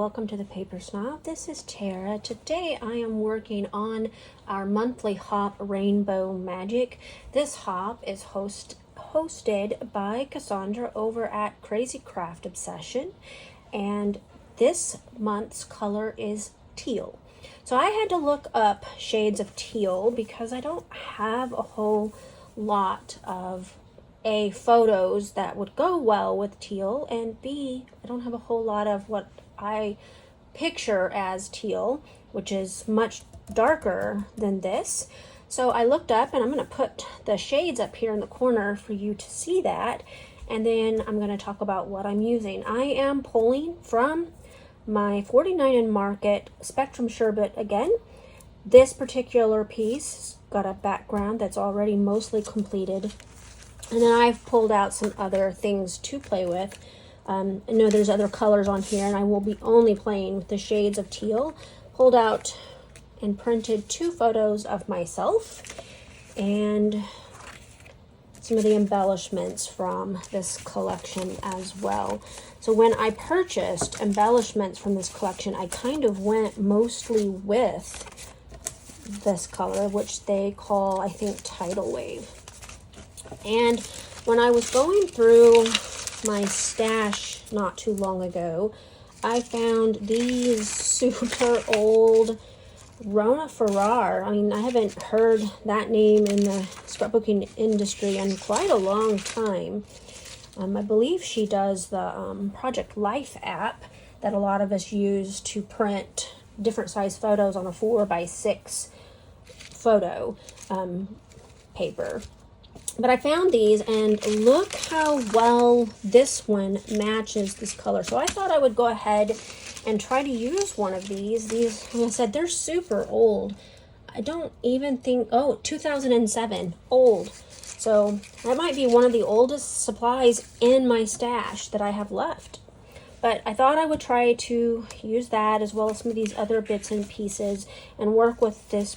Welcome to the Paper Snob. This is Tara. Today I am working on our monthly hop, Rainbow Magic. This hop is hosted by Cassandra over at Crazy Craft Obsession, and this month's color is teal. So I had to look up shades of teal because I don't have a whole lot of A, photos that would go well with teal, and B, I don't have a whole lot of what I picture as teal, which is much darker than this. So I looked up, and I'm going to put the shades up here in the corner for you to see that, and then I'm going to talk about what I'm using. I am pulling from my 49 & Market Spectrum Sherbet again. This particular piece got a background that's already mostly completed, and then I've pulled out some other things to play with. I know there's other colors on here, and I will be only playing with the shades of teal. Pulled out and printed 2 photos of myself and some of the embellishments from this collection as well. So when I purchased embellishments from this collection, I kind of went mostly with this color, which they call, I think, Tidal Wave. And when I was going through my stash not too long ago, I found these super old Rona Ferrar. I mean, I haven't heard that name in the scrapbooking industry in quite a long time. I believe she does the Project Life app that a lot of us use to print different size photos on a 4x6 photo paper. But I found these, and look how well this one matches this color. So I thought I would go ahead and try to use one of these. These, like I said, they're super old. I don't even think, 2007, old. So that might be one of the oldest supplies in my stash that I have left. But I thought I would try to use that as well as some of these other bits and pieces and work with this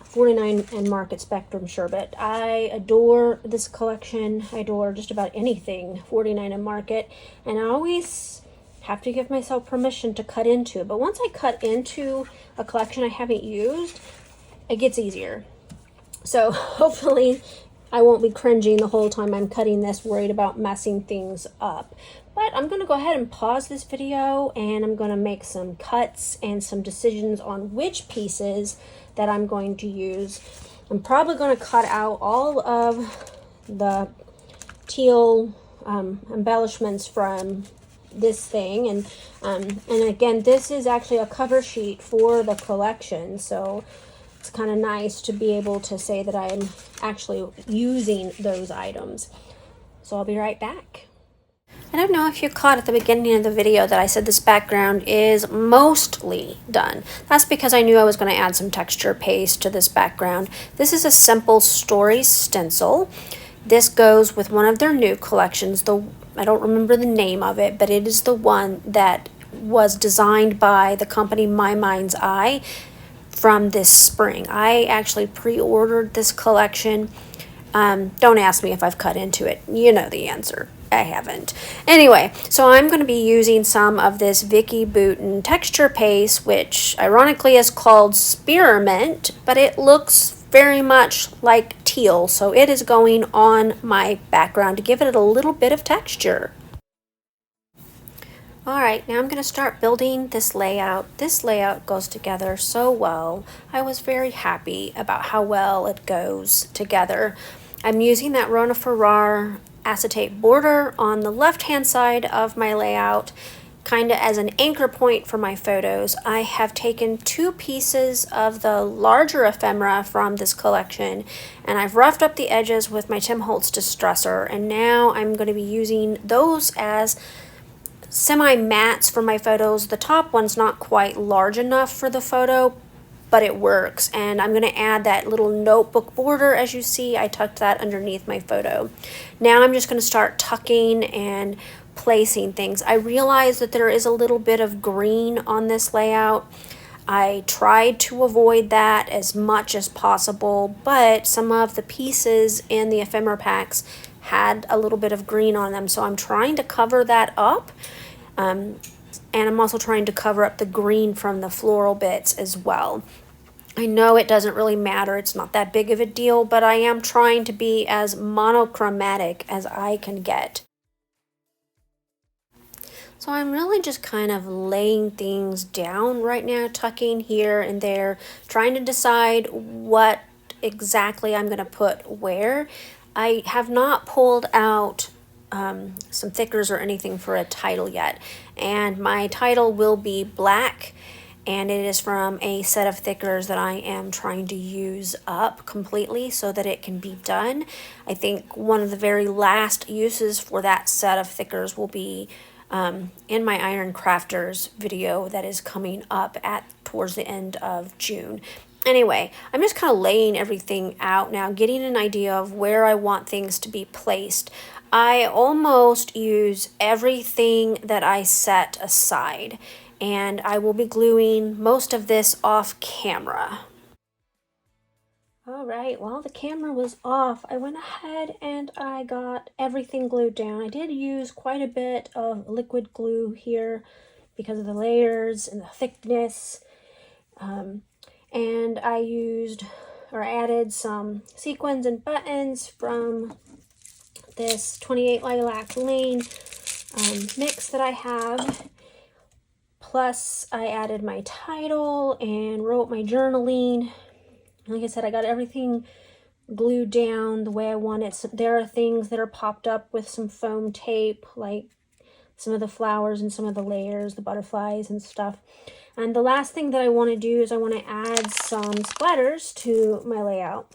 49 & Market Spectrum Sherbet. I adore this collection. I adore just about anything 49 & Market, and I always have to give myself permission to cut into it. But once I cut into a collection I haven't used, it gets easier. So hopefully I won't be cringing the whole time I'm cutting this, worried about messing things up. But I'm going to go ahead and pause this video, and I'm going to make some cuts and some decisions on which pieces that I'm going to use. I'm probably going to cut out all of the teal embellishments from this thing, and again, this is actually a cover sheet for the collection, so it's kind of nice to be able to say that I'm actually using those items. So I'll be right back. I don't know if you caught at the beginning of the video that I said this background is mostly done. That's because I knew I was going to add some texture paste to this background. This is a simple story stencil. This goes with one of their new collections. I don't remember the name of it, but it is the one that was designed by the company My Mind's Eye from this spring. I actually pre-ordered this collection. Don't ask me if I've cut into it. You know the answer. I haven't. Anyway, so I'm going to be using some of this Vicki Boutin texture paste, which ironically is called Spearmint, but it looks very much like teal, so it is going on my background to give it a little bit of texture. Alright, now I'm going to start building this layout. This layout goes together so well. I was very happy about how well it goes together. I'm using that Rona Ferrar acetate border on the left hand side of my layout, kind of as an anchor point for my photos. I have taken 2 pieces of the larger ephemera from this collection, and I've roughed up the edges with my Tim Holtz Distresser, and now I'm going to be using those as semi-mattes for my photos. The top one's not quite large enough for the photo, but it works. And I'm going to add that little notebook border. As you see, I tucked that underneath my photo. Now I'm just going to start tucking and placing things. I realize that there is a little bit of green on this layout. I tried to avoid that as much as possible, but some of the pieces in the ephemera packs had a little bit of green on them, so I'm trying to cover that up. And I'm also trying to cover up the green from the floral bits as well. I know it doesn't really matter, it's not that big of a deal, but I am trying to be as monochromatic as I can get. So I'm really just kind of laying things down right now, tucking here and there, trying to decide what exactly I'm going to put where. I have not pulled out some thickers or anything for a title yet, and my title will be black, and it is from a set of thickers that I am trying to use up completely so that it can be done. I think one of the very last uses for that set of thickers will be in my Iron Crafters video that is coming up towards the end of June. Anyway, I'm just kind of laying everything out now, getting an idea of where I want things to be placed. I almost use everything that I set aside, and I will be gluing most of this off camera. All right, while the camera was off, I went ahead and I got everything glued down. I did use quite a bit of liquid glue here because of the layers and the thickness. And I used or added some sequins and buttons from this 28 Lilac Lane mix that I have. Plus, I added my title and wrote my journaling. Like I said, I got everything glued down the way I want it. So there are things that are popped up with some foam tape, like some of the flowers and some of the layers, the butterflies and stuff. And the last thing that I want to do is I want to add some splatters to my layout.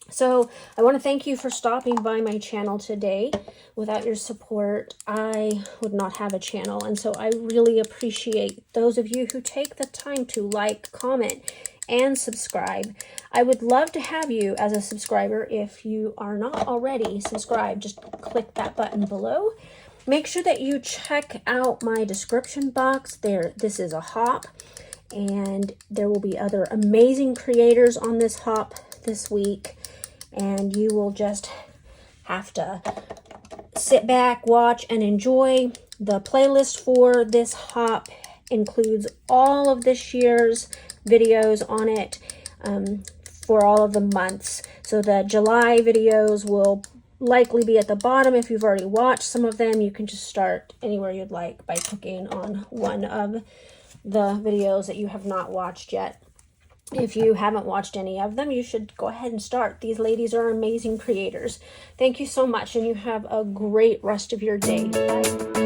So I want to thank you for stopping by my channel today. Without your support, I would not have a channel. And so I really appreciate those of you who take the time to like, comment, and subscribe. I would love to have you as a subscriber. If you are not already subscribed, just click that button below. Make sure that you check out my description box there. This is a hop, and there will be other amazing creators on this hop this week, and you will just have to sit back, watch, and enjoy. The playlist for this hop includes all of this year's videos on it for all of the months. So the July videos will likely be at the bottom. If you've already watched some of them, you can just start anywhere you'd like by clicking on one of the videos that you have not watched yet. If you haven't watched any of them, you should go ahead and start. These ladies are amazing creators. Thank you so much, and you have a great rest of your day. Bye.